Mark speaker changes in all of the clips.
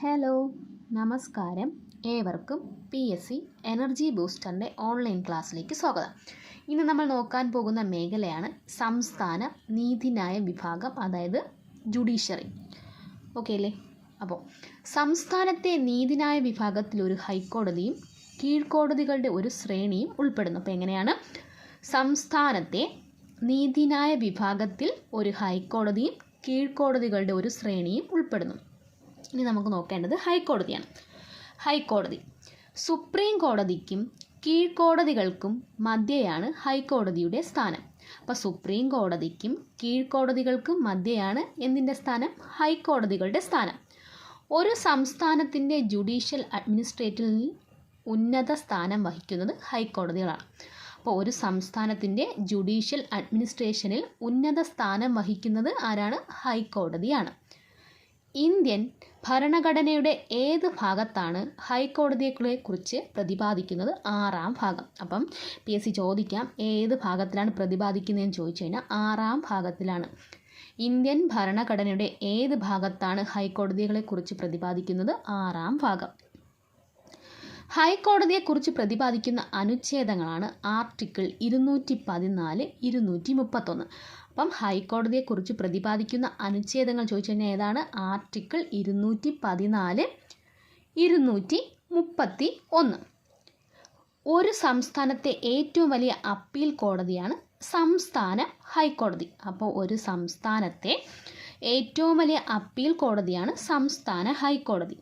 Speaker 1: Hello, നമസ്കാരം. ഏവർക്കും PSC energy ബൂസ്റ്ററിൻ്റെ online ക്ലാസ്സിലേക്ക് സ്വാഗതം. ഇന്ന് നമ്മൾ നോക്കാൻ പോകുന്ന മേഖലയാണ് സംസ്ഥാന നീതിന്യായ വിഭാഗം, അതായത് ജുഡീഷ്യറി. ഓക്കെ അല്ലേ? അപ്പോൾ സംസ്ഥാനത്തെ നീതിന്യായ വിഭാഗത്തിൽ ഒരു ഹൈക്കോടതിയും കീഴ്ക്കോടതികളുടെ ഒരു ശ്രേണിയും ഉൾപ്പെടുന്നു. അപ്പോൾ എങ്ങനെയാണ്? സംസ്ഥാനത്തെ നീതിന്യായ വിഭാഗത്തിൽ ഒരു ഹൈക്കോടതിയും കീഴ്ക്കോടതികളുടെ ഒരു ശ്രേണിയും ഉൾപ്പെടുന്നു. ഇനി നമുക്ക് നോക്കേണ്ടത് ഹൈക്കോടതിയാണ്. ഹൈക്കോടതി സുപ്രീം കോടതിക്കും കീഴ്ക്കോടതികൾക്കും മധ്യയാണ് ഹൈക്കോടതിയുടെ സ്ഥാനം. അപ്പോൾ സുപ്രീം കോടതിക്കും കീഴ്ക്കോടതികൾക്കും മധ്യയാണ് എന്തിൻ്റെ സ്ഥാനം? ഹൈക്കോടതികളുടെ സ്ഥാനം. ഒരു സംസ്ഥാനത്തിൻ്റെ ജുഡീഷ്യൽ അഡ്മിനിസ്ട്രേറ്ററിൽ ഉന്നത സ്ഥാനം വഹിക്കുന്നത് ഹൈക്കോടതികളാണ്. അപ്പോൾ ഒരു സംസ്ഥാനത്തിൻ്റെ ജുഡീഷ്യൽ അഡ്മിനിസ്ട്രേഷനിൽ ഉന്നത സ്ഥാനം വഹിക്കുന്നത് ആരാണ്? ഹൈക്കോടതിയാണ്. ഇന്ത്യൻ ഭരണഘടനയുടെ ഏത് ഭാഗത്താണ് ഹൈക്കോടതിയെക്കുറിച്ച് പ്രതിപാദിക്കുന്നത്? 6-ാം ഭാഗം. അപ്പം PSC ചോദിക്കാം, ഏത് ഭാഗത്തിലാണ് പ്രതിപാദിക്കുന്നതെന്ന് ചോദിച്ചു കഴിഞ്ഞാൽ 6-ാം ഭാഗത്തിലാണ്. ഇന്ത്യൻ ഭരണഘടനയുടെ ഏത് ഭാഗത്താണ് ഹൈക്കോടതികളെക്കുറിച്ച് പ്രതിപാദിക്കുന്നത്? 6-ാം ഭാഗം. ഹൈക്കോടതിയെക്കുറിച്ച് പ്രതിപാദിക്കുന്ന അനുച്ഛേദങ്ങളാണ് ആർട്ടിക്കിൾ 214, 231. അപ്പം ഹൈക്കോടതിയെക്കുറിച്ച് പ്രതിപാദിക്കുന്ന അനുച്ഛേദങ്ങൾ ചോദിച്ചു കഴിഞ്ഞാൽ ഏതാണ്? ആർട്ടിക്കിൾ 214, 231. ഒരു സംസ്ഥാനത്തെ ഏറ്റവും വലിയ അപ്പീൽ കോടതിയാണ് സംസ്ഥാന ഹൈക്കോടതി. അപ്പോൾ ഒരു സംസ്ഥാനത്തെ ഏറ്റവും വലിയ അപ്പീൽ കോടതിയാണ് സംസ്ഥാന ഹൈക്കോടതി.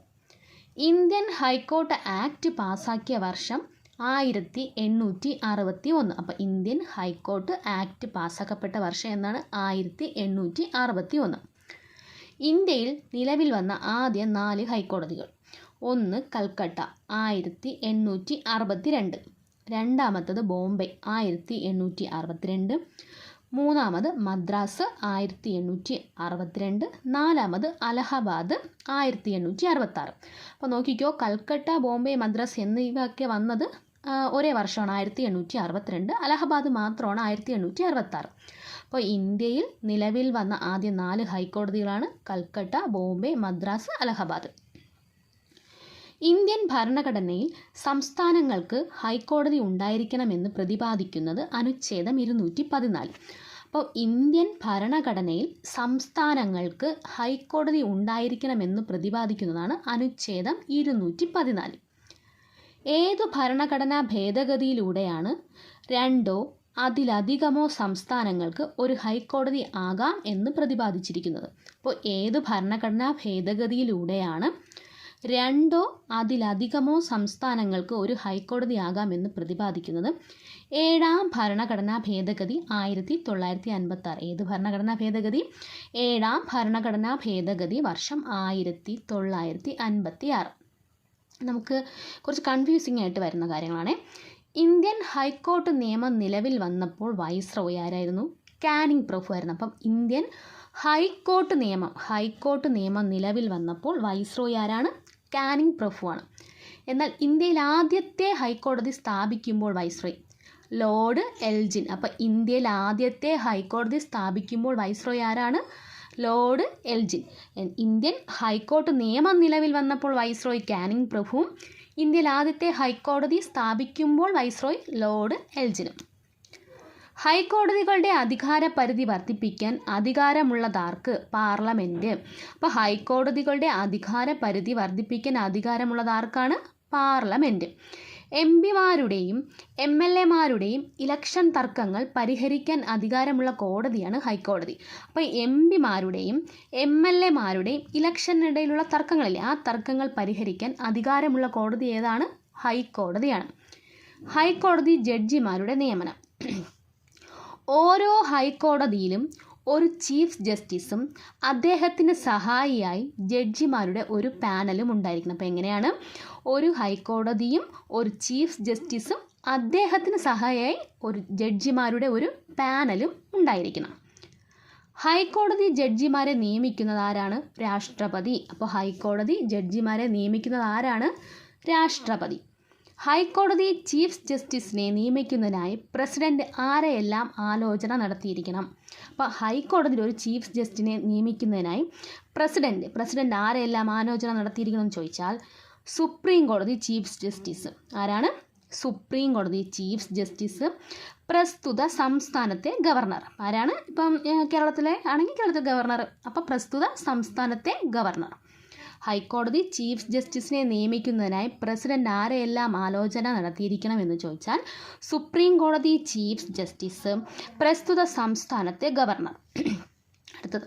Speaker 1: ഇന്ത്യൻ ഹൈക്കോർട്ട് ആക്ട് പാസാക്കിയ വർഷം 1861. അപ്പോൾ ഇന്ത്യൻ ഹൈക്കോർട്ട് ആക്ട് പാസ്സാക്കപ്പെട്ട വർഷം എന്നാണ്? 1861. ഇന്ത്യയിൽ നിലവിൽ വന്ന ആദ്യ 4 ഹൈക്കോടതികൾ: 1 കൽക്കട്ട 1862, രണ്ടാമത്തത് ബോംബെ 1862, മൂന്നാമത് മദ്രാസ് 1862, നാലാമത് അലഹബാദ് 1866. അപ്പോൾ നോക്കിക്കോ, കൽക്കട്ട, ബോംബെ, മദ്രാസ് എന്നിവയൊക്കെ വന്നത് ഒരേ വർഷമാണ്, 1862. അലഹബാദ് മാത്രമാണ് 1866. അപ്പോൾ ഇന്ത്യയിൽ നിലവിൽ വന്ന ആദ്യ 4 ഹൈക്കോടതികളാണ് കൽക്കട്ട, ബോംബെ, മദ്രാസ്, അലഹബാദ്. ഇന്ത്യൻ ഭരണഘടനയിൽ സംസ്ഥാനങ്ങൾക്ക് ഹൈക്കോടതി ഉണ്ടായിരിക്കണമെന്ന് പ്രതിപാദിക്കുന്നത് അനുച്ഛേദം 214. അപ്പോൾ ഇന്ത്യൻ ഭരണഘടനയിൽ സംസ്ഥാനങ്ങൾക്ക് ഹൈക്കോടതി ഉണ്ടായിരിക്കണമെന്ന് പ്രതിപാദിക്കുന്നതാണ് അനുച്ഛേദം 214. ഏതു ഭരണഘടനാ ഭേദഗതിയിലൂടെയാണ് 2 അതിലധികമോ സംസ്ഥാനങ്ങൾക്ക് ഒരു ഹൈക്കോടതി ആകാം എന്ന് പ്രതിപാദിച്ചിരിക്കുന്നത്? അപ്പോൾ ഏത് ഭരണഘടനാ ഭേദഗതിയിലൂടെയാണ് 2 അതിലധികമോ സംസ്ഥാനങ്ങൾക്ക് ഒരു ഹൈക്കോടതി ആകാമെന്ന് പ്രതിപാദിക്കുന്നത്? 7-ാം ഭരണഘടനാ ഭേദഗതി 1956. ഏത് ഭരണഘടനാ ഭേദഗതി? 7-ാം ഭരണഘടനാ ഭേദഗതി വർഷം 1956. നമുക്ക് കുറച്ച് കൺഫ്യൂസിംഗ് ആയിട്ട് വരുന്ന കാര്യങ്ങളാണ്. ഇന്ത്യൻ ഹൈക്കോർട്ട് നിയമം നിലവിൽ വന്നപ്പോൾ വൈസ്രോയി ആരായിരുന്നു? കാനിങ് പ്രഭു ആയിരുന്നു. അപ്പം ഇന്ത്യൻ ഹൈക്കോർട്ട് നിയമം നിലവിൽ വന്നപ്പോൾ വൈസ്രോയി ആരാണ്? കാനിങ് പ്രഭുവാണ്. എന്നാൽ ഇന്ത്യയിൽ ആദ്യത്തെ ഹൈക്കോടതി സ്ഥാപിക്കുമ്പോൾ വൈസ്രോയി ലോർഡ് എൽജിൻ. അപ്പം ഇന്ത്യയിൽ ആദ്യത്തെ ഹൈക്കോടതി സ്ഥാപിക്കുമ്പോൾ വൈസ്രോയി ആരാണ്? Lord Elgin. ഇന്ത്യൻ ഹൈക്കോർട്ട് നിയമം നിലവിൽ വന്നപ്പോൾ വൈസ്രോയി കാനിങ് പ്രഭുവും ഇന്ത്യയിൽ ആദ്യത്തെ ഹൈക്കോടതി സ്ഥാപിക്കുമ്പോൾ വൈസ്രോയി ലോർഡ് എൽജിനും. ഹൈക്കോടതികളുടെ അധികാര പരിധി വർദ്ധിപ്പിക്കാൻ അധികാരമുള്ളതാർക്ക്? പാർലമെൻറ്റ്. അപ്പോൾ ഹൈക്കോടതികളുടെ അധികാര പരിധി വർദ്ധിപ്പിക്കാൻ അധികാരമുള്ളതാർക്കാണ്? പാർലമെൻറ്റ്. MP-മാരുടെയും MLA-മാരുടെയും ഇലക്ഷൻ തർക്കങ്ങൾ പരിഹരിക്കാൻ അധികാരമുള്ള കോടതിയാണ് ഹൈക്കോടതി. അപ്പോൾ MP-മാരുടെയും MLA-മാരുടെയും ഇലക്ഷനിടയിലുള്ള തർക്കങ്ങളില്ലേ, ആ തർക്കങ്ങൾ പരിഹരിക്കാൻ അധികാരമുള്ള കോടതി ഏതാണ്? ഹൈക്കോടതിയാണ്. ഹൈക്കോടതി ജഡ്ജിമാരുടെ നിയമനം. ഓരോ ഹൈക്കോടതിയിലും ഒരു ചീഫ് ജസ്റ്റിസും അദ്ദേഹത്തിന് സഹായിയായി ജഡ്ജിമാരുടെ ഒരു പാനലും ഉണ്ടായിരിക്കണം. അപ്പോൾ എങ്ങനെയാണ്? ഒരു ഹൈക്കോടതിയും ഒരു ചീഫ് ജസ്റ്റിസും അദ്ദേഹത്തിന് സഹായിയായി ഒരു ജഡ്ജിമാരുടെ ഒരു പാനലും ഉണ്ടായിരിക്കണം. ഹൈക്കോടതി ജഡ്ജിമാരെ നിയമിക്കുന്നത് ആരാണ്? രാഷ്ട്രപതി. അപ്പോൾ ഹൈക്കോടതി ജഡ്ജിമാരെ നിയമിക്കുന്നത് ആരാണ്? രാഷ്ട്രപതി. ഹൈക്കോടതി ചീഫ് ജസ്റ്റിസിനെ നിയമിക്കുന്നതിനായി പ്രസിഡന്റ് ആരെയെല്ലാം ആലോചന നടത്തിയിരിക്കണം? അപ്പോൾ ഹൈക്കോടതിയിൽ ഒരു ചീഫ് ജസ്റ്റിനെ നിയമിക്കുന്നതിനായി പ്രസിഡന്റ് ആരെയെല്ലാം ആലോചന നടത്തിയിരിക്കണം എന്ന് ചോദിച്ചാൽ സുപ്രീം കോടതി ചീഫ് ജസ്റ്റിസ്. ആരാണ്? സുപ്രീം കോടതി ചീഫ് ജസ്റ്റിസ്, പ്രസ്തുത സംസ്ഥാനത്തെ ഗവർണർ. ആരാണ്? ഇപ്പം കേരളത്തിലെ ആണെങ്കിൽ കേരളത്തിലെ ഗവർണർ. അപ്പോൾ പ്രസ്തുത സംസ്ഥാനത്തെ ഗവർണർ. ഹൈക്കോടതി ചീഫ് ജസ്റ്റിസിനെ നിയമിക്കുന്നതിനായി പ്രസിഡന്റ് ആരെയെല്ലാം ആലോചന നടത്തിയിരിക്കണം എന്ന് ചോദിച്ചാൽ സുപ്രീം കോടതി ചീഫ് ജസ്റ്റിസ്, പ്രസ്തുത സംസ്ഥാനത്തെ ഗവർണർ. അടുത്തത്,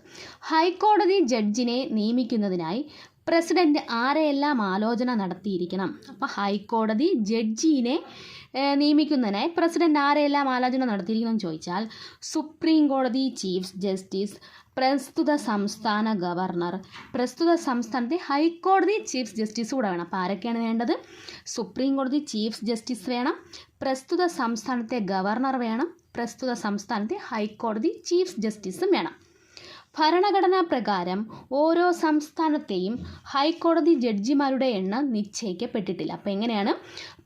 Speaker 1: ഹൈക്കോടതി ജഡ്ജിനെ നിയമിക്കുന്നതിനായി പ്രസിഡന്റ് ആരെയെല്ലാം ആലോചന നടത്തിയിരിക്കണം? അപ്പോൾ ഹൈക്കോടതി ജഡ്ജിനെ നിയമിക്കുന്നതിനായി പ്രസിഡന്റ് ആരെയെല്ലാം ആലോചന നടത്തിയിരിക്കണം എന്ന് ചോദിച്ചാൽ സുപ്രീം കോടതി ചീഫ് ജസ്റ്റിസ്, പ്രസ്തുത സംസ്ഥാന ഗവർണർ. പ്രസ്തുത സംസ്ഥാനത്തെ ഹൈക്കോടതി ചീഫ് ജസ്റ്റിസ് കൂടെ വേണം. അപ്പോൾ ആരൊക്കെയാണ് വേണ്ടത്? സുപ്രീം കോടതി ചീഫ് ജസ്റ്റിസ് വേണം, പ്രസ്തുത സംസ്ഥാനത്തെ ഗവർണർ വേണം, പ്രസ്തുത സംസ്ഥാനത്തെ ഹൈക്കോടതി ചീഫ് ജസ്റ്റിസും വേണം. ഭരണഘടനാ പ്രകാരം ഓരോ സംസ്ഥാനത്തെയും ഹൈക്കോടതി ജഡ്ജിമാരുടെ എണ്ണം നിശ്ചയിക്കപ്പെട്ടിട്ടില്ല. അപ്പോൾ എങ്ങനെയാണ്?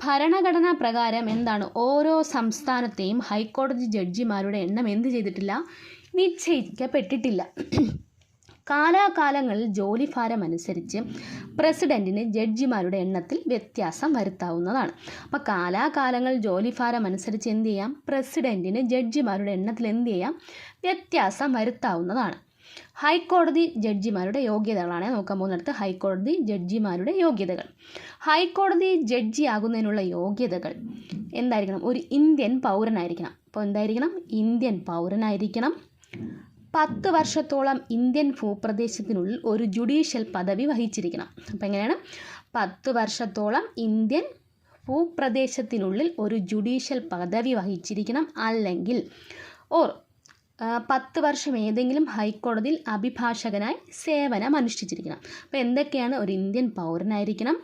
Speaker 1: ഭരണഘടനാ പ്രകാരം എന്താണ്? ഓരോ സംസ്ഥാനത്തെയും ഹൈക്കോടതി ജഡ്ജിമാരുടെ എണ്ണം എന്ത് ചെയ്തിട്ടില്ല? നിശ്ചയിക്കപ്പെട്ടിട്ടില്ല. കാലാകാലങ്ങളിൽ ജോലിഭാരം അനുസരിച്ച് പ്രസിഡന്റിന് ജഡ്ജിമാരുടെ എണ്ണത്തിൽ വ്യത്യാസം വരുത്താവുന്നതാണ്. അപ്പോൾ കാലാകാലങ്ങളിൽ ജോലിഭാരം അനുസരിച്ച് എന്ത് ചെയ്യാം? പ്രസിഡന്റിന് ജഡ്ജിമാരുടെ എണ്ണത്തിൽ എന്ത് ചെയ്യാം? വ്യത്യാസം വരുത്താവുന്നതാണ്. ഹൈക്കോടതി ജഡ്ജിമാരുടെ യോഗ്യതകളാണ് നോക്കാൻ പോകുന്നിടത്ത്. ഹൈക്കോടതി ജഡ്ജിമാരുടെ യോഗ്യതകൾ. ഹൈക്കോടതി ജഡ്ജിയാകുന്നതിനുള്ള യോഗ്യതകൾ എന്തായിരിക്കണം? ഒരു ഇന്ത്യൻ പൗരനായിരിക്കണം. അപ്പോൾ എന്തായിരിക്കണം? ഇന്ത്യൻ പൗരനായിരിക്കണം. 10 വർഷത്തോളം ഇന്ത്യൻ ഭൂപ്രദേശത്തിനുള്ളിൽ ഒരു ജുഡീഷ്യൽ പദവി വഹിച്ചിരിക്കണം. അപ്പോൾ എങ്ങനെയാണ്? 10 വർഷത്തോളം ഇന്ത്യൻ ഭൂപ്രദേശത്തിനുള്ളിൽ ഒരു ജുഡീഷ്യൽ പദവി വഹിച്ചിരിക്കണം. അല്ലെങ്കിൽ 10 വർഷം ഏതെങ്കിലും ഹൈക്കോടതിയിൽ അഭിഭാഷകനായി സേവനം അനുഷ്ഠിച്ചിരിക്കണം. അപ്പോൾ എന്തൊക്കെയാണ്? ഒരു ഇന്ത്യൻ പൗരനായിരിക്കണം,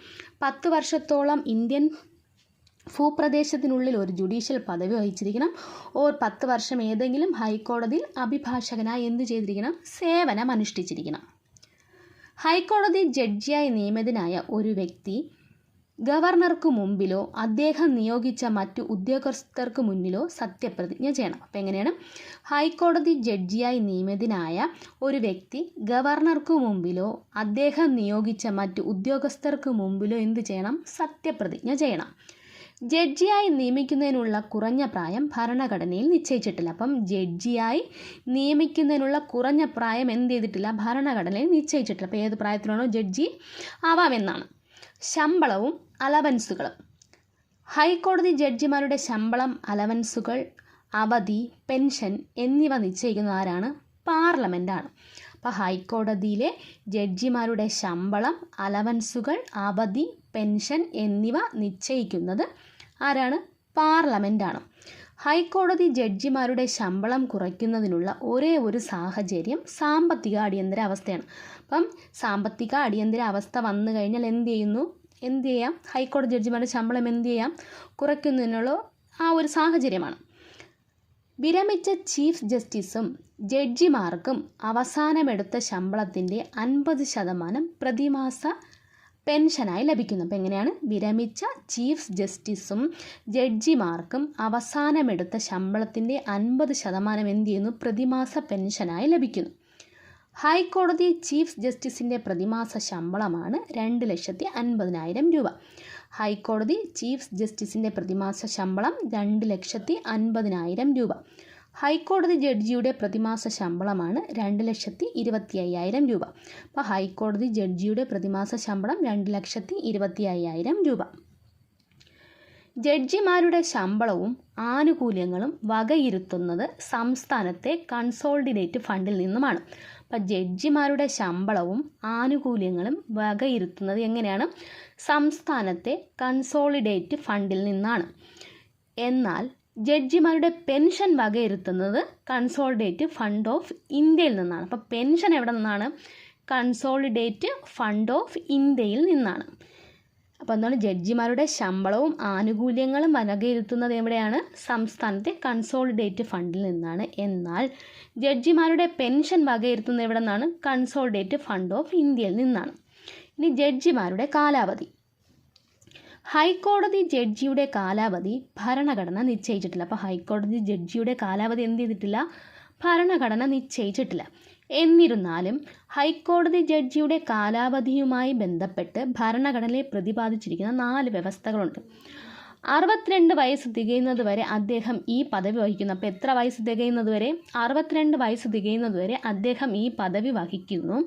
Speaker 1: 10 വർഷത്തോളം ഇന്ത്യൻ ഭൂപ്രദേശത്തിനുള്ളിൽ ഒരു ജുഡീഷ്യൽ പദവി വഹിച്ചിരിക്കണം, 10 വർഷം ഏതെങ്കിലും ഹൈക്കോടതിയിൽ അഭിഭാഷകനായി എന്ത് ചെയ്തിരിക്കണം? സേവനം അനുഷ്ഠിച്ചിരിക്കണം. ഹൈക്കോടതി ജഡ്ജിയായി നിയമിതനായ ഒരു വ്യക്തി ഗവർണർക്ക് മുമ്പിലോ അദ്ദേഹം നിയോഗിച്ച മറ്റു ഉദ്യോഗസ്ഥർക്ക് മുന്നിലോ സത്യപ്രതിജ്ഞ ചെയ്യണം. അപ്പോൾ എങ്ങനെയാണ്? ഹൈക്കോടതി ജഡ്ജിയായി നിയമിതനായ ഒരു വ്യക്തി ഗവർണർക്ക് മുമ്പിലോ അദ്ദേഹം നിയോഗിച്ച മറ്റു ഉദ്യോഗസ്ഥർക്ക് മുമ്പിലോ എന്ത് ചെയ്യണം? സത്യപ്രതിജ്ഞ ചെയ്യണം. ജഡ്ജിയായി നിയമിക്കുന്നതിനുള്ള കുറഞ്ഞ പ്രായം ഭരണഘടനയിൽ നിശ്ചയിച്ചിട്ടില്ല. അപ്പം ജഡ്ജിയായി നിയമിക്കുന്നതിനുള്ള കുറഞ്ഞ പ്രായം എന്ത് ചെയ്തിട്ടില്ല? ഭരണഘടനയിൽ നിശ്ചയിച്ചിട്ടില്ല. അപ്പോൾ ഏത് പ്രായത്തിലാണോ ജഡ്ജി ആവാമെന്നാണ്. ശമ്പളവും അലവൻസുകളും. ഹൈക്കോടതി ജഡ്ജിമാരുടെ ശമ്പളം, അലവൻസുകൾ, അവധി, പെൻഷൻ എന്നിവ നിശ്ചയിക്കുന്നത് ആരാണ്? പാർലമെൻറ്റാണ്. അപ്പോൾ ഹൈക്കോടതിയിലെ ജഡ്ജിമാരുടെ ശമ്പളം, അലവൻസുകൾ, അവധി, പെൻഷൻ എന്നിവ നിശ്ചയിക്കുന്നത് ആരാണ്? പാർലമെൻറ്റാണ്. ഹൈക്കോടതി ജഡ്ജിമാരുടെ ശമ്പളം കുറയ്ക്കുന്നതിനുള്ള ഒരേ ഒരു സാഹചര്യം സാമ്പത്തിക അടിയന്തരാവസ്ഥയാണ്. അപ്പം സാമ്പത്തിക അടിയന്തരാവസ്ഥ വന്നു കഴിഞ്ഞാൽ എന്ത് ചെയ്യാം? ഹൈക്കോടതി ജഡ്ജിമാരുടെ ശമ്പളം എന്ത് ചെയ്യാം? കുറയ്ക്കുന്നതിനുള്ള ആ ഒരു സാഹചര്യമാണ്. വിരമിച്ച ചീഫ് ജസ്റ്റിസും ജഡ്ജിമാർക്കും അവസാനമെടുത്ത ശമ്പളത്തിൻ്റെ 50% പ്രതിമാസ പെൻഷനായി ലഭിക്കുന്നു. അപ്പോൾ എങ്ങനെയാണ്? വിരമിച്ച ചീഫ് ജസ്റ്റിസും ജഡ്ജിമാർക്കും അവസാനമെടുത്ത ശമ്പളത്തിൻ്റെ 50% എന്ത് ചെയ്യുന്നു? പ്രതിമാസ പെൻഷനായി ലഭിക്കുന്നു. ഹൈക്കോടതി ചീഫ് ജസ്റ്റിസിൻ്റെ പ്രതിമാസ ശമ്പളമാണ് 2,50,000 രൂപ. ഹൈക്കോടതി ചീഫ് ജസ്റ്റിസിൻ്റെ പ്രതിമാസ ശമ്പളം 2,50,000 രൂപ. ഹൈക്കോടതി ജഡ്ജിയുടെ പ്രതിമാസ ശമ്പളമാണ് 2,25,000 രൂപ. അപ്പോൾ ഹൈക്കോടതി ജഡ്ജിയുടെ പ്രതിമാസ ശമ്പളം 2,25,000 രൂപ. ജഡ്ജിമാരുടെ ശമ്പളവും ആനുകൂല്യങ്ങളും വകയിരുത്തുന്നത് സംസ്ഥാനത്തെ കൺസോളിഡേറ്റ് ഫണ്ടിൽ നിന്നുമാണ്. അപ്പോൾ ജഡ്ജിമാരുടെ ശമ്പളവും ആനുകൂല്യങ്ങളും വകയിരുത്തുന്നത് എങ്ങനെയാണ്? സംസ്ഥാനത്തെ കൺസോളിഡേറ്റ് ഫണ്ടിൽ നിന്നാണ്. എന്നാൽ ജഡ്ജിമാരുടെ പെൻഷൻ വകയിരുത്തുന്നത് കൺസോളിഡേറ്റ് ഫണ്ട് ഓഫ് ഇന്ത്യയിൽ നിന്നാണ്. അപ്പോൾ പെൻഷൻ എവിടെ നിന്നാണ്? കൺസോളിഡേറ്റ് ഫണ്ട് ഓഫ് ഇന്ത്യയിൽ നിന്നാണ്. അപ്പോൾ എന്താണ്? ജഡ്ജിമാരുടെ ശമ്പളവും ആനുകൂല്യങ്ങളും വകയിരുത്തുന്നത് എവിടെയാണ്? സംസ്ഥാനത്തെ കൺസോളിഡേറ്റ് ഫണ്ടിൽ നിന്നാണ്. എന്നാൽ ജഡ്ജിമാരുടെ പെൻഷൻ വകയിരുത്തുന്നത് എവിടെ നിന്നാണ്? കൺസോളിഡേറ്റ് ഫണ്ട് ഓഫ് ഇന്ത്യയിൽ നിന്നാണ്. ഇനി ജഡ്ജിമാരുടെ കാലാവധി. ഹൈക്കോടതി ജഡ്ജിയുടെ കാലാവധി ഭരണഘടന നിശ്ചയിച്ചിട്ടില്ല. അപ്പോൾ ഹൈക്കോടതി ജഡ്ജിയുടെ കാലാവധി എന്ത് ചെയ്തിട്ടില്ല? ഭരണഘടന നിശ്ചയിച്ചിട്ടില്ല. എന്നിരുന്നാലും ഹൈക്കോടതി ജഡ്ജിയുടെ കാലാവധിയുമായി ബന്ധപ്പെട്ട് ഭരണഘടനയിൽ പ്രതിപാദിച്ചിരിക്കുന്ന 4 വ്യവസ്ഥകളുണ്ട്. 62 വയസ്സ് തികയുന്നത് വരെ അദ്ദേഹം ഈ പദവി വഹിക്കുന്നു. അപ്പോൾ എത്ര വയസ്സ് തികയുന്നത് വരെ? 62 വയസ്സ് തികയുന്നത് വരെ അദ്ദേഹം ഈ പദവി വഹിക്കുന്നു.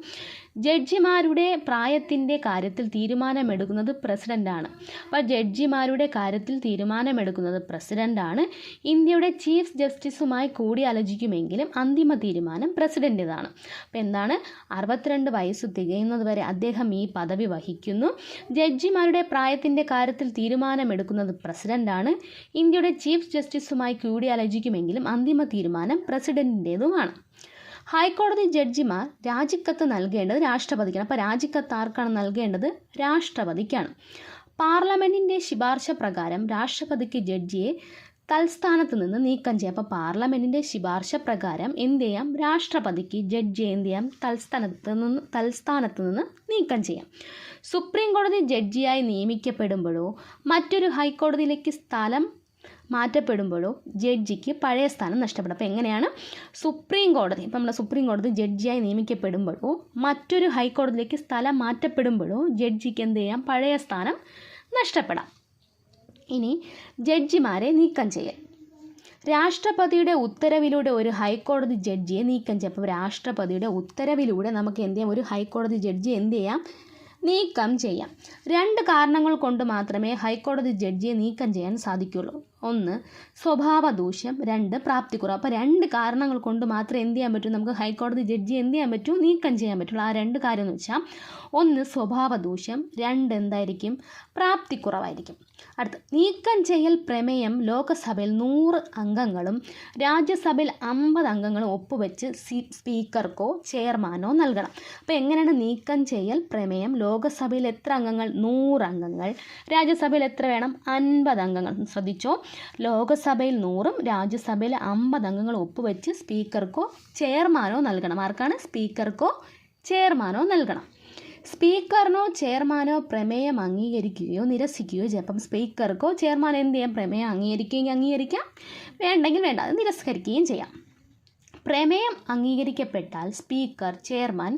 Speaker 1: ജഡ്ജിമാരുടെ പ്രായത്തിൻ്റെ കാര്യത്തിൽ തീരുമാനമെടുക്കുന്നത് പ്രസിഡൻ്റാണ്. അപ്പോൾ ജഡ്ജിമാരുടെ കാര്യത്തിൽ തീരുമാനമെടുക്കുന്നത് പ്രസിഡൻ്റാണ്. ഇന്ത്യയുടെ ചീഫ് ജസ്റ്റിസുമായി കൂടിയാലോചിക്കുമെങ്കിലും അന്തിമ തീരുമാനം പ്രസിഡൻ്റേതാണ്. അപ്പോൾ എന്താണ്? 62 വയസ്സ് തികയുന്നത് വരെ അദ്ദേഹം ഈ പദവി വഹിക്കുന്നു. ജഡ്ജിമാരുടെ പ്രായത്തിൻ്റെ കാര്യത്തിൽ തീരുമാനമെടുക്കുന്നത് പ്രസിഡൻ്റാണ്. ഇന്ത്യയുടെ ചീഫ് ജസ്റ്റിസുമായി കൂടിയാലോചിക്കുമെങ്കിലും അന്തിമ തീരുമാനം പ്രസിഡൻറ്റിൻ്റേതുമാണ്. ഹൈക്കോടതി ജഡ്ജിമാർ രാജിക്കത്ത് നൽകേണ്ടത് രാഷ്ട്രപതിക്കാണ്. അപ്പോൾ രാജിക്കത്ത് ആർക്കാണ് നൽകേണ്ടത്? രാഷ്ട്രപതിക്കാണ്. പാർലമെൻറ്റിൻ്റെ ശുപാർശ പ്രകാരം രാഷ്ട്രപതിക്ക് ജഡ്ജിയെ തൽസ്ഥാനത്ത് നിന്ന് നീക്കം ചെയ്യാം. അപ്പോൾ പാർലമെൻറ്റിൻ്റെ ശുപാർശ പ്രകാരം എന്ത് ചെയ്യാം? രാഷ്ട്രപതിക്ക് ജഡ്ജിയെ എന്ത് ചെയ്യാം? തൽസ്ഥാനത്ത് നിന്ന് നീക്കം ചെയ്യാം. സുപ്രീം കോടതി ജഡ്ജിയായി നിയമിക്കപ്പെടുമ്പോഴോ മറ്റൊരു ഹൈക്കോടതിയിലേക്ക് സ്ഥലം മാറ്റപ്പെടുമ്പോഴോ ജഡ്ജിക്ക് പഴയ സ്ഥാനം നഷ്ടപ്പെടും. അപ്പോൾ എങ്ങനെയാണ്? സുപ്രീം കോടതി, ഇപ്പം നമ്മുടെ സുപ്രീം കോടതി ജഡ്ജിയായി നിയമിക്കപ്പെടുമ്പോഴോ മറ്റൊരു ഹൈക്കോടതിയിലേക്ക് സ്ഥലം മാറ്റപ്പെടുമ്പോഴോ ജഡ്ജിക്ക് എന്ത് ചെയ്യാം? പഴയ സ്ഥാനം നഷ്ടപ്പെടാം. ഇനി ജഡ്ജിമാരെ നീക്കം ചെയ്യൽ. രാഷ്ട്രപതിയുടെ ഉത്തരവിലൂടെ ഒരു ഹൈക്കോടതി ജഡ്ജിയെ നീക്കം ചെയ്യാം. അപ്പോൾ രാഷ്ട്രപതിയുടെ ഉത്തരവിലൂടെ നമുക്ക് എന്ത് ചെയ്യാം? ഒരു ഹൈക്കോടതി ജഡ്ജിയെ എന്ത് ചെയ്യാം? നീക്കം ചെയ്യാം. 2 കാരണങ്ങൾ കൊണ്ട് മാത്രമേ ഹൈക്കോടതി ജഡ്ജിയെ നീക്കം ചെയ്യാൻ സാധിക്കുകയുള്ളൂ. 1 സ്വഭാവ ദൂഷ്യം, 2 പ്രാപ്തിക്കുറവ്. അപ്പോൾ 2 കാരണങ്ങൾ കൊണ്ട് മാത്രമേ എന്ത് ചെയ്യാൻ പറ്റൂ? നമുക്ക് ഹൈക്കോടതി ജഡ്ജിയെ എന്ത് ചെയ്യാൻ പറ്റൂ? നീക്കം ചെയ്യാൻ പറ്റുള്ളൂ. ആ 2 കാര്യം എന്ന് വെച്ചാൽ 1 സ്വഭാവ ദൂഷ്യം, 2 എന്തായിരിക്കും? പ്രാപ്തിക്കുറവായിരിക്കും. അടുത്ത് നീക്കം ചെയ്യൽ പ്രമേയം ലോകസഭയിൽ 100 അംഗങ്ങളും രാജ്യസഭയിൽ 50 അംഗങ്ങളും ഒപ്പുവെച്ച് സ്പീക്കർക്കോ ചെയർമാനോ നൽകണം. അപ്പോൾ എങ്ങനെയാണ് നീക്കം ചെയ്യൽ പ്രമേയം? ലോകസഭയിൽ എത്ര അംഗങ്ങൾ? 100 അംഗങ്ങൾ. രാജ്യസഭയിൽ എത്ര വേണം? 50 അംഗങ്ങൾ. ശ്രദ്ധിച്ചോ, ലോകസഭയിൽ 100ഉം രാജ്യസഭയിൽ 50 അംഗങ്ങൾ ഒപ്പുവെച്ച് സ്പീക്കർക്കോ ചെയർമാനോ നൽകണം. ആർക്കാണ്? സ്പീക്കർക്കോ ചെയർമാനോ നൽകണം. സ്പീക്കറിനോ ചെയർമാനോ പ്രമേയം അംഗീകരിക്കുകയോ നിരസിക്കുകയോ ചെയ്യും. അപ്പം സ്പീക്കർക്കോ ചെയർമാനോ എന്ത് ചെയ്യാം? പ്രമേയം അംഗീകരിക്കുകയെങ്കിൽ അംഗീകരിക്കാം, വേണ്ടെങ്കിൽ വേണ്ട, അത് നിരസ്കരിക്കുകയും ചെയ്യാം. പ്രമേയം അംഗീകരിക്കപ്പെട്ടാൽ സ്പീക്കർ, ചെയർമാൻ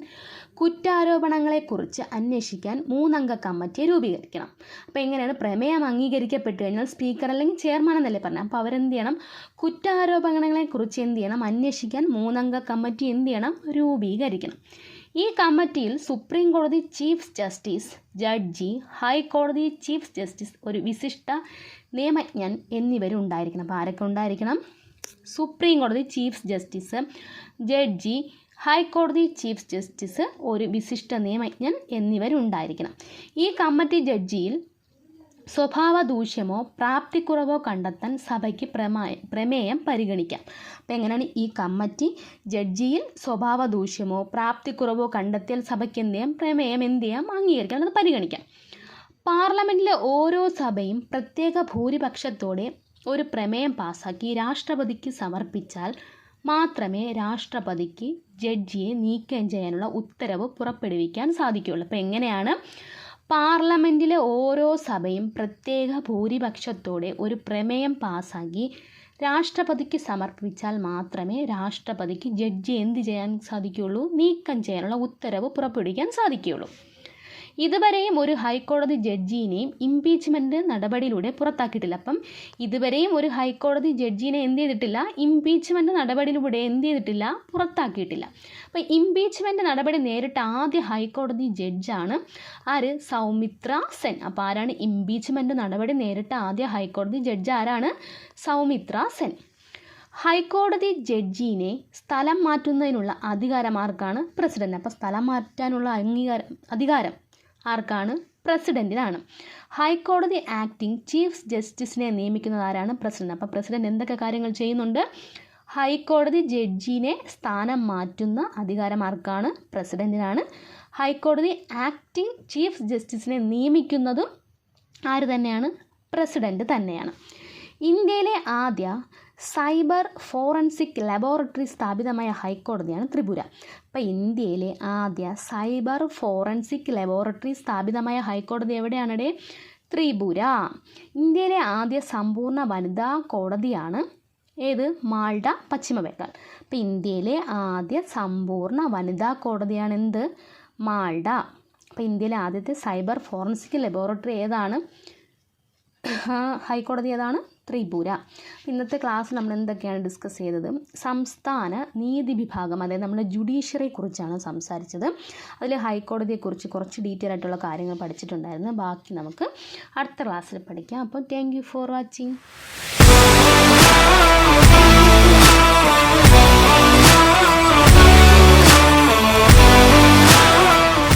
Speaker 1: കുറ്റാരോപണങ്ങളെക്കുറിച്ച് അന്വേഷിക്കാൻ 3 അംഗ കമ്മിറ്റിയെ രൂപീകരിക്കണം. അപ്പോൾ എങ്ങനെയാണ്? പ്രമേയം അംഗീകരിക്കപ്പെട്ട് കഴിഞ്ഞാൽ സ്പീക്കർ അല്ലെങ്കിൽ ചെയർമാൻ എന്നല്ലേ പറഞ്ഞത്. അപ്പോൾ അവരെന്ത് ചെയ്യണം? കുറ്റാരോപണങ്ങളെക്കുറിച്ച് എന്ത് ചെയ്യണം? അന്വേഷിക്കാൻ 3 അംഗ കമ്മിറ്റി എന്ത് ചെയ്യണം? രൂപീകരിക്കണം. ഈ കമ്മിറ്റിയിൽ സുപ്രീം കോടതി ചീഫ് ജസ്റ്റിസ്, ജഡ്ജി, ഹൈക്കോടതി ചീഫ് ജസ്റ്റിസ്, ഒരു വിശിഷ്ട നിയമജ്ഞൻ എന്നിവരുണ്ടായിരിക്കണം. അപ്പോൾ ആരൊക്കെ ഉണ്ടായിരിക്കണം? സുപ്രീം കോടതി ചീഫ് ജസ്റ്റിസ്, ജഡ്ജി, ഹൈക്കോടതി ചീഫ് ജസ്റ്റിസ്, ഒരു വിശിഷ്ട നിയമജ്ഞൻ എന്നിവരുണ്ടായിരിക്കണം. ഈ കമ്മിറ്റി ജഡ്ജിയിൽ സ്വഭാവ ദൂഷ്യമോ പ്രാപ്തിക്കുറവോ കണ്ടെത്താൻ സഭയ്ക്ക് പ്രമേയം പരിഗണിക്കാം. അപ്പോൾ എങ്ങനെയാണ്? ഈ കമ്മിറ്റി ജഡ്ജിയിൽ സ്വഭാവ ദൂഷ്യമോ പ്രാപ്തിക്കുറവോ കണ്ടെത്തിയാൽ സഭയ്ക്ക് എന്ത് ചെയ്യാം? പ്രമേയം എന്ത് ചെയ്യാം? അംഗീകരിക്കാം, അത് പരിഗണിക്കാം. പാർലമെൻറ്റിലെ ഓരോ സഭയും പ്രത്യേക ഭൂരിപക്ഷത്തോടെ ഒരു പ്രമേയം പാസാക്കി രാഷ്ട്രപതിക്ക് സമർപ്പിച്ചാൽ മാത്രമേ രാഷ്ട്രപതിക്ക് ജഡ്ജിയെ നീക്കം ചെയ്യാനുള്ള ഉത്തരവ് പുറപ്പെടുവിക്കാൻ സാധിക്കുകയുള്ളൂ. അപ്പോൾ എങ്ങനെയാണ്? പാർലമെൻറ്റിലെ ഓരോ സഭയും പ്രത്യേക ഭൂരിപക്ഷത്തോടെ ഒരു പ്രമേയം പാസാക്കി രാഷ്ട്രപതിക്ക് സമർപ്പിച്ചാൽ മാത്രമേ രാഷ്ട്രപതിക്ക് ജഡ്ജി എന്ത് ചെയ്യാൻ സാധിക്കുകയുള്ളൂ? നീക്കം ചെയ്യാനുള്ള ഉത്തരവ് പുറപ്പെടുവിക്കാൻ സാധിക്കുകയുള്ളൂ. ഇതുവരെയും ഒരു ഹൈക്കോടതി ജഡ്ജിനെയും ഇംപീച്ച്മെൻറ്റ് നടപടിയിലൂടെ പുറത്താക്കിയിട്ടില്ല. അപ്പം ഇതുവരെയും ഒരു ഹൈക്കോടതി ജഡ്ജിനെ എന്ത് ചെയ്തിട്ടില്ല? ഇംപീച്ച്മെൻറ്റ് നടപടിയിലൂടെ എന്ത് ചെയ്തിട്ടില്ല? പുറത്താക്കിയിട്ടില്ല. അപ്പോൾ ഇംപീച്ച്മെൻറ്റ് നടപടി നേരിട്ട ആദ്യ ഹൈക്കോടതി ജഡ്ജാണ് ആര്? സൗമിത്ര സെൻ. അപ്പോൾ ആരാണ് ഇംപീച്ച്മെൻറ്റ് നടപടി നേരിട്ട ആദ്യ ഹൈക്കോടതി ജഡ്ജ്? ആരാണ്? സൗമിത്ര സെൻ. ഹൈക്കോടതി ജഡ്ജിനെ സ്ഥലം മാറ്റുന്നതിനുള്ള അധികാരം ആർക്കാണ്? പ്രസിഡന്റ്. അപ്പോൾ സ്ഥലം മാറ്റാനുള്ള അധികാരം ആർക്കാണ്? പ്രസിഡന്റിനാണ്. ഹൈക്കോടതി ആക്ടിംഗ് ചീഫ് ജസ്റ്റിസിനെ നിയമിക്കുന്നത് ആരാണ്? പ്രസിഡന്റ്. അപ്പോൾ പ്രസിഡന്റ് എന്തൊക്കെ കാര്യങ്ങൾ ചെയ്യുന്നുണ്ട്? ഹൈക്കോടതി ജഡ്ജിനെ സ്ഥാനം മാറ്റുന്ന അധികാരം ആർക്കാണ്? പ്രസിഡന്റിനാണ്. ഹൈക്കോടതി ആക്ടിംഗ് ചീഫ് ജസ്റ്റിസിനെ നിയമിക്കുന്നതും ആര് തന്നെയാണ്? പ്രസിഡന്റ് തന്നെയാണ്. ഇന്ത്യയിലെ ആദ്യ സൈബർ ഫോറൻസിക് ലബോറട്ടറി സ്ഥാപിതമായ ഹൈക്കോടതിയാണ് ത്രിപുര. അപ്പോൾ ഇന്ത്യയിലെ ആദ്യ സൈബർ ഫോറൻസിക് ലബോറട്ടറി സ്ഥാപിതമായ ഹൈക്കോടതി എവിടെയാണ്? ത്രിപുര. ഇന്ത്യയിലെ ആദ്യ സമ്പൂർണ്ണ വനിതാ കോടതിയാണ് ഏത്? മാൾഡ, പശ്ചിമ ബംഗാൾ. അപ്പോൾ ഇന്ത്യയിലെ ആദ്യ സമ്പൂർണ്ണ വനിതാ കോടതിയാണ് എന്ത്? മാൾഡ. അപ്പോൾ ഇന്ത്യയിലെ ആദ്യത്തെ സൈബർ ഫോറൻസിക് ലബോറട്ടറി ഏതാണ്? ഹൈക്കോടതി ഏതാണ്? ത്രിപുര. ഇന്നത്തെ ക്ലാസ്സിൽ നമ്മൾ എന്തൊക്കെയാണ് ഡിസ്കസ് ചെയ്തത്? സംസ്ഥാന നീതി വിഭാഗം, അതായത് നമ്മുടെ ജുഡീഷ്യറിയെ കുറിച്ചാണ് സംസാരിച്ചത്. അതിൽ ഹൈക്കോടതിയെക്കുറിച്ച് കുറച്ച് ഡീറ്റെയിൽ ആയിട്ടുള്ള കാര്യങ്ങൾ പഠിച്ചിട്ടുണ്ടായിരുന്നു. ബാക്കി നമുക്ക് അടുത്ത ക്ലാസ്സിൽ പഠിക്കാം. അപ്പോൾ താങ്ക് യു ഫോർ വാച്ചിങ്.